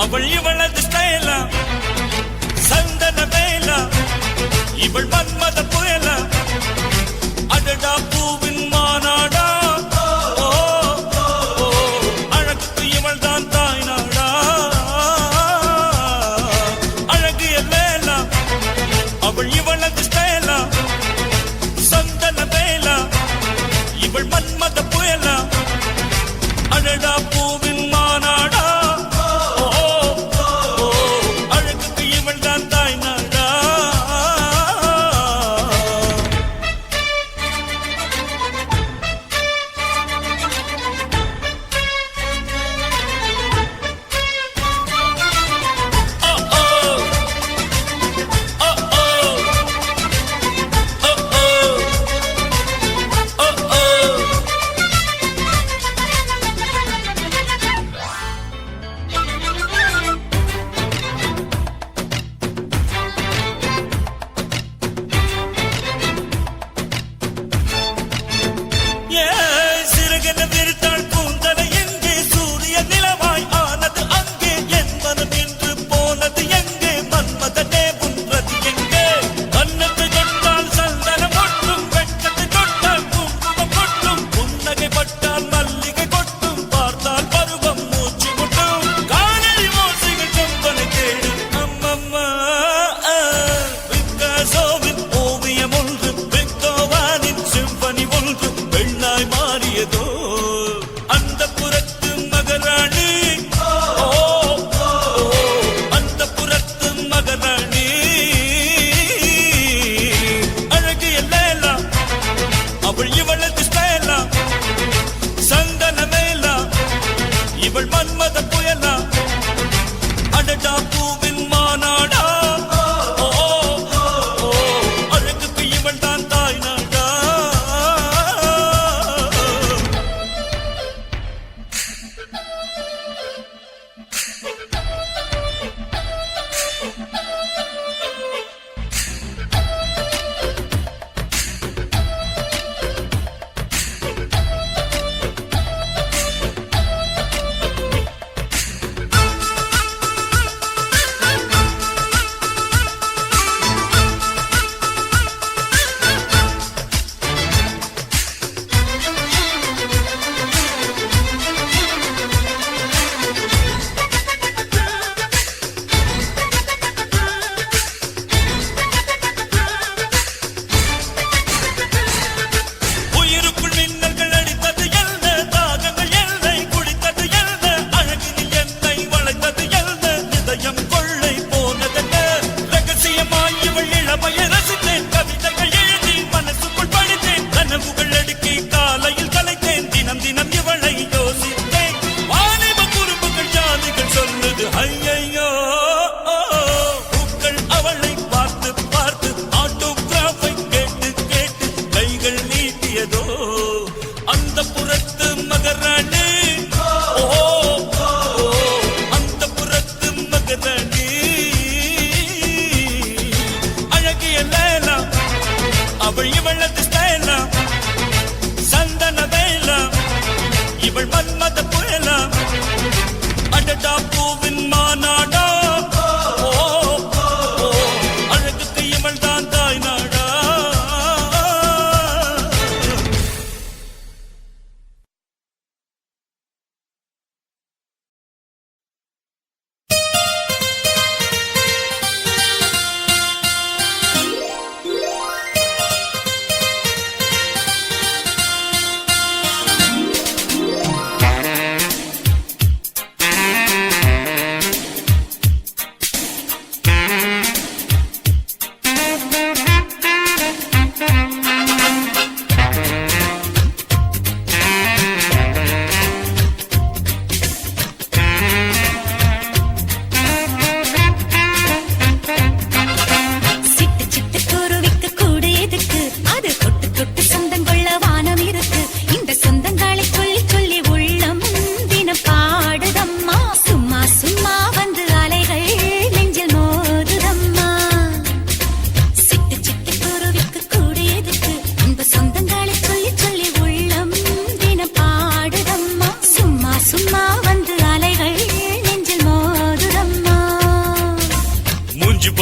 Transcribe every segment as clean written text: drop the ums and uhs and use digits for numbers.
அவள் இவளது ஸ்டைலா சந்தன வேலா இவள் மன்மத புயலா அடடா பூவின் மாநாடா அழகுக்கு இவள் தான் தாய் நாடா அழகிய வேலா அவள் இவளது ஸ்டைலா சந்தன வேலா இவள் மன்மத புயலா அடடா பூவின் மாநாடா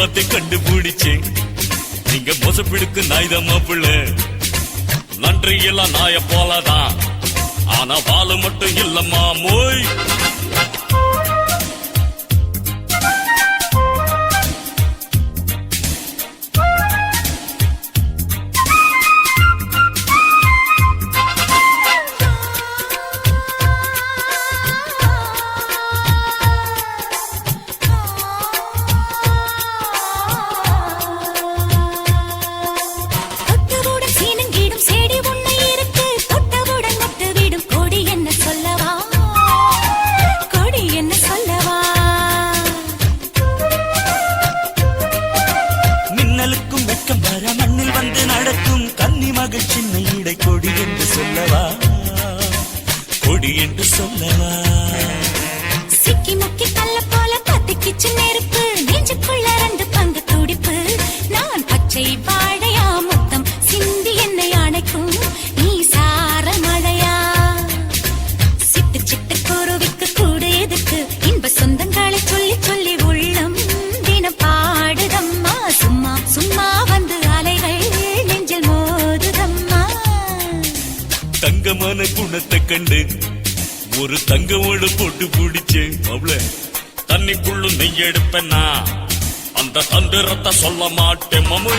பார்த்து கண்டுபிடிச்சேன். நீங்க மோசப்பிடுக்கு நாய்தான் மாப்பிள்ள. நன்றி எல்லாம் நாய போலதான், ஆனா வாழ மட்டும் இல்லம்மா மோய். சிக்கி முக்கி கல்ல போல பத்திக்கிச்சு நெருப்பு, நெஞ்சுக்குள்ள 2 பங்கு துடிப்பு. நான் பச்சை வாழையா முத்தம் சிந்தி என்னை அணைக்கும் நீ சார மழையா. சிட்டு சிட்டு குருவிக்கு கூடு எதுக்கு, இன்ப சொந்தங்களை சொல்லி சொல்லி உள்ளம் தினம் பாடுதம்மா. சும்மா சும்மா வந்து அலைகள் நெஞ்சில் மோதுதம்மா. தங்கமான குணத்தை கண்டு ஒரு தங்கமோடு போட்டு பிடிச்சேன். அவள தண்ணிக்குள்ளும் நெய் எடுப்பேன்னா அந்த தந்திரத்தை சொல்ல மாட்டேன் மாமு.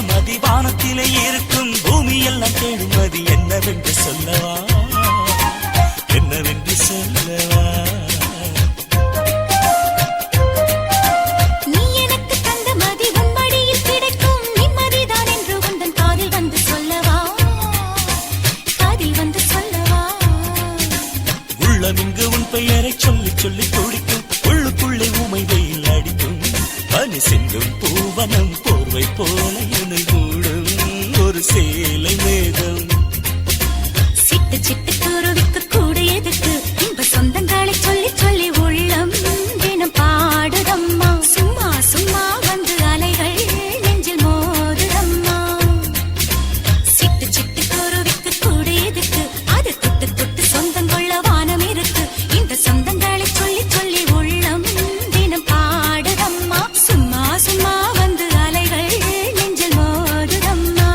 மதி வானத்திலே இருக்கும் பூமி எல்லாம் தேடும் மதி என்னவென்று சொல்லவா, என்னவென்று சொல்லவா. நீ எனக்கு தந்த மதி உன் மடியில் கிடைக்கும் நிம்மதிதான் என்று உந்தன் காதில் வந்து சொல்லவா, காதில் வந்து சொல்லவா. உள்ளமிங்கு உன் பெயரை சொல்லி சொல்லி துடிக்கும், உள்ளுக்குள்ளே உமை வெயில் அடிக்கும். பனி சிந்தும் பூவனம் போர்வை போல இணை மூடும் ஒரு சேலை மேகம். சிட்டு சிட்டு குருவிக்கு கூடு எதுக்கு, இன்ப சொந்தங்களை சொல்லி சொல்லி உள்ளம் தினம் பாடுதம்மா. சும்மா சும்மா வந்து அலைகள் நெஞ்சில் மோதுதம்மா. சிட்டு சிட்டு குருவிக்கு கூடு எதுக்கு, அது தொட்டு தொட்டு சொந்தங்கொள்ள வானம் இருக்கு. இந்த சொந்தங்களை சொல்லி சொல்லி உள்ளம் தினம் பாடுதம்மா. சும்மா சும்மா வந்து அலைகள் நெஞ்சில் மோதுதம்மா.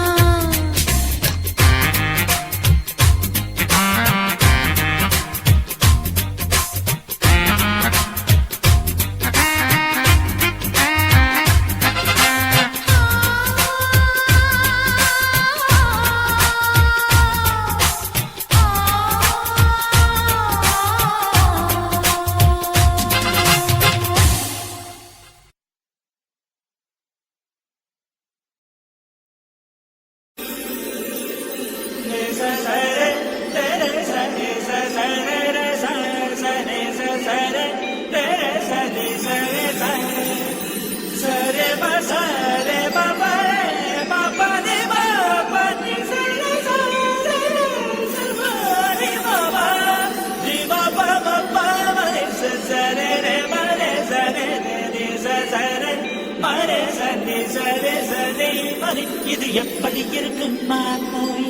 இது எப்படி இருக்கும் மாமோய்.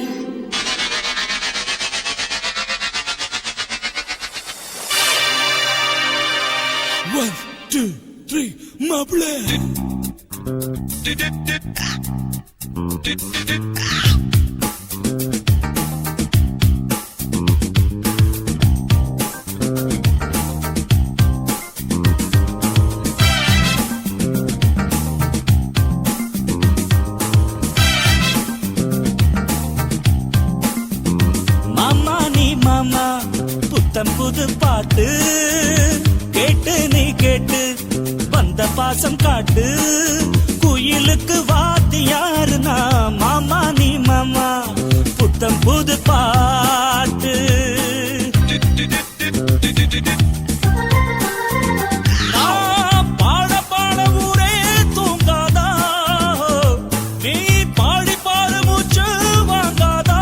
One, two, three, மாப்பிள. புது பாட்டு கேட்டு நீ கேட்டு வந்த பாசம் காட்டு. குயிலுக்கு வாத்தியாருனா மாமா நீ மாமா, புத்தம் புது பாட்டு. பாட பாட ஊரே தூங்காதா, நீ பாடி பாடு மூச்சு வாங்காதா.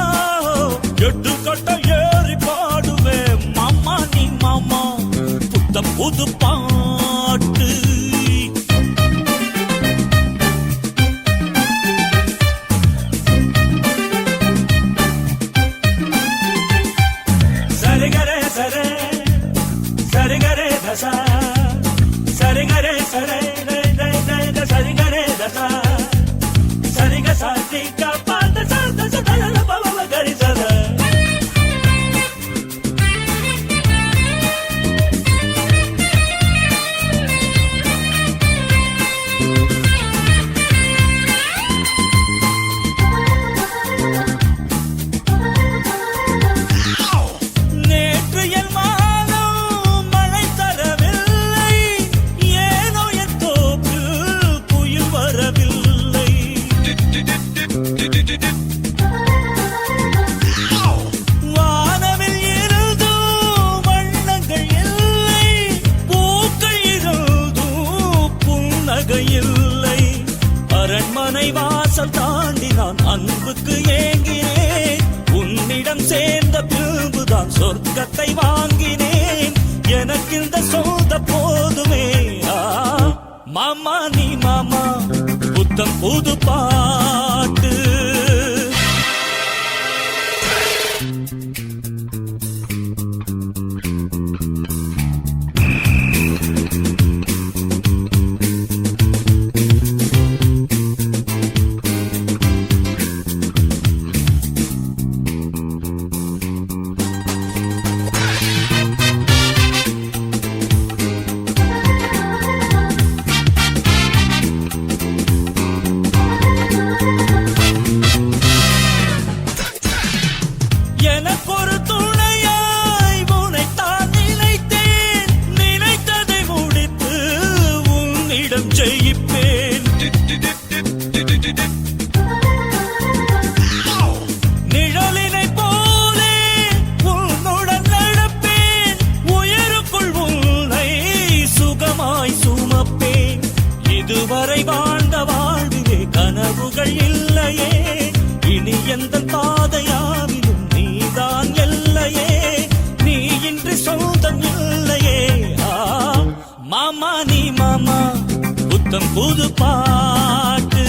வாசல் தாண்டி நான் அன்புக்கு ஏங்கினேன். உன்னிடம் சேர்ந்த பின்புதான் சொர்க்கத்தை வாங்கினேன். எனக்கு இந்த சொந்த போதுமே. மாமா நீ மாமா புத்தம் புது பாட்டு. எனக்கொரு துணையாய் உனைத்தான் நினைத்தேன். நினைத்ததை முடித்து உன்னிடம் ஜெயிப்பேன். நிழலினை போலே உன்னுடன் நடப்பேன். உயிருக்குள் உன்னை சுகமாய் சுமப்பேன். இதுவரை வாழ்ந்த வாழ்விலே கனவுகள் இல்லையே. இனி எந்த பாதையாவிலும் நீதான் எல்லையே. நீ இன்றி சொந்தம் இல்லையே. மாமா நீ மாமா புத்தம் புது பாட்டு.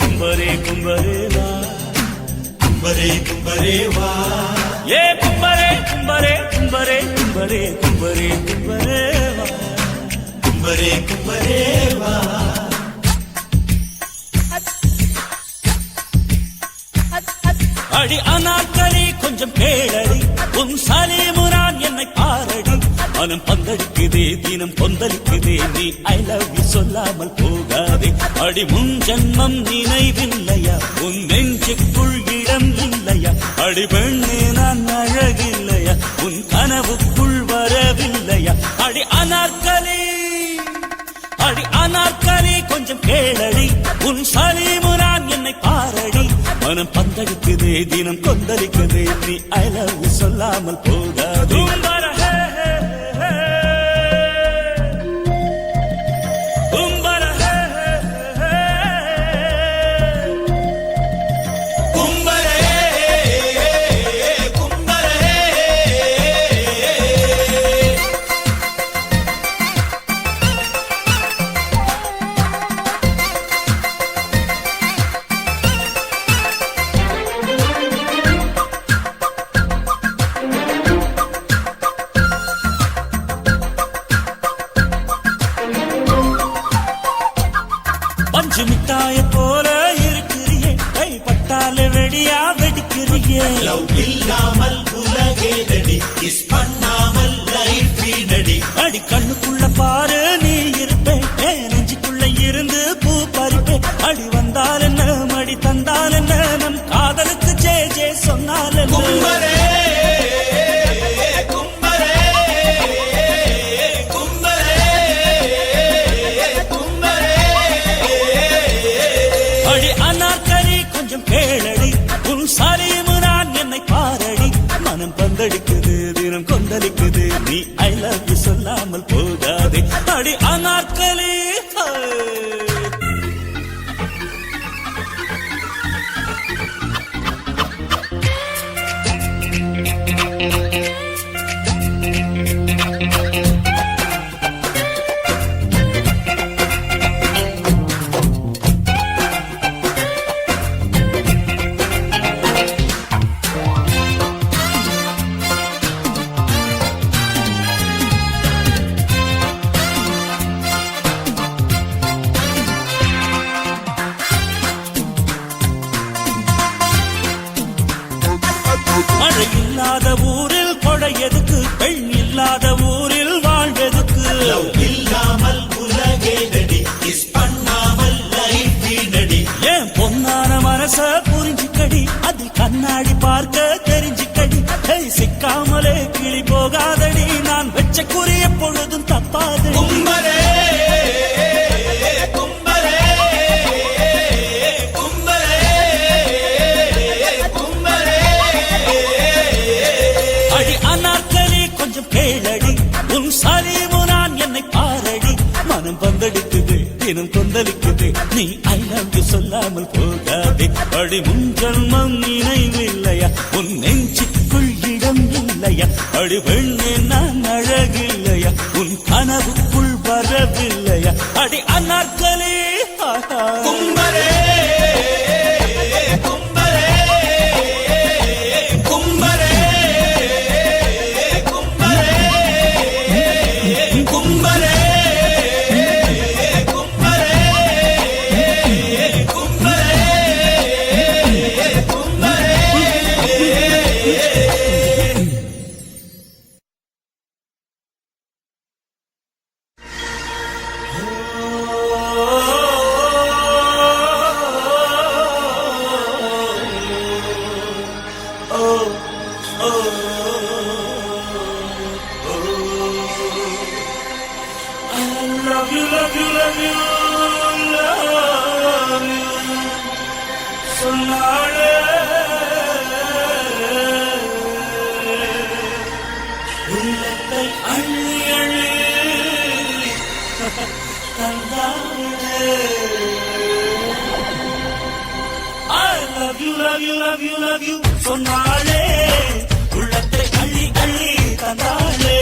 கும்பரே கும்பரே வா, கும்பரே கும்பரே வா. ஏ கும்பரே கும்பரே கும்பரே கும்பரே கும்பரே கும்பரே வா, கும்பரே கும்பரே வா. அடி அனாக்களி கொஞ்சம் கேளடி, உன் சலீமுரான் என்னை பாரடி. மனம் பந்தளிக்குதே தினம் கொந்தளிக்குதே, நீ ஐ லவ் யூ சொல்லாமல் போகாதே. அடி முன் ஜன்மம் நினைவில்லையா, உன் நெஞ்சுக்குள் இடம் இல்லையா. அடி பெண்ணே நான் அழகில்லையா, உன் கனவுக்குள் வரவில்லையா. அடி அனார்களே அடி அனார்களே கொஞ்சம் கேளடி, உன் சலீமுரான் என்னை பாரடி. மனம் பந்தளிக்குதே தினம் கொந்தளிக்குதே, நீ ஐ லவ் யூ சொல்லாமல் போகாதே. பஞ்சு மிட்டாய போல இருக்கிறியே, கை பட்டால வெடியா வெடிக்கிறியே. லவ் இல்லாமல் உலகேதடி, கிஸ் பண்ணாமல் லைஃப் வீணடி. அடி கண்ணுக்குள்ள பாரு நீ இருப்பேன், நெஞ்சுக்குள்ள இருந்து பூ பறிப்பேன். அடி வந்தால் என்ன மடி தந்தால் என்ன, நம் காதலுக்கு ஜே ஜே சொன்னால் என்ன. கும்பரே கும்பரே கும்பரே கும்பரே இல்லாத ஊரில் கொடை எதுக்கு, பெண் இல்லாத ஊரில் வாழ்வெதுக்கு. லவ் இல்லாமல் உலகேதடி, கிஸ் பண்ணாமல் லைஃப் வீணடி. ஏன் பொன்னான மனச புரிஞ்சுக்கடி, அது கண்ணாடி பார்க்க தெரிஞ்சுக்கடி. சிக்காமலே கிளி போகாதடி, நான் வெச்ச குறி எப்பொழுதும் தப்பாதடி. கும்பரே கும்பரே கும்பரே கும்பரே. அடி அனார்கலி கொஞ்சம் கேளடி, உன் சலீமு நான் என்னை பாரடி. மனம் பந்தடிக்குது, தினம் கொந்தளிக்குது, நீ ஐ லவ் யூ சொல்லாமல் போகாதே. அடி முன் ஜன்மம் நினைவில்லையா, உன் நெஞ்சுக்குள் இடம் இல்லையா. அடி பெண்ணே நான் அழகில்லையா, உன் கனவுக்குள் வரவில்லையா. அடி Anarkali கும்பரே கும்பரே கும்பரே கும்பரே கும்பரே love you, love you, love you, love you. சொன்னாளே உள்ளத்தை அள்ளி அள்ளி தந்தாளே. I love you, love you, love you, love you. சொன்னாளே உள்ளத்தை அள்ளி அள்ளி தந்தாளே.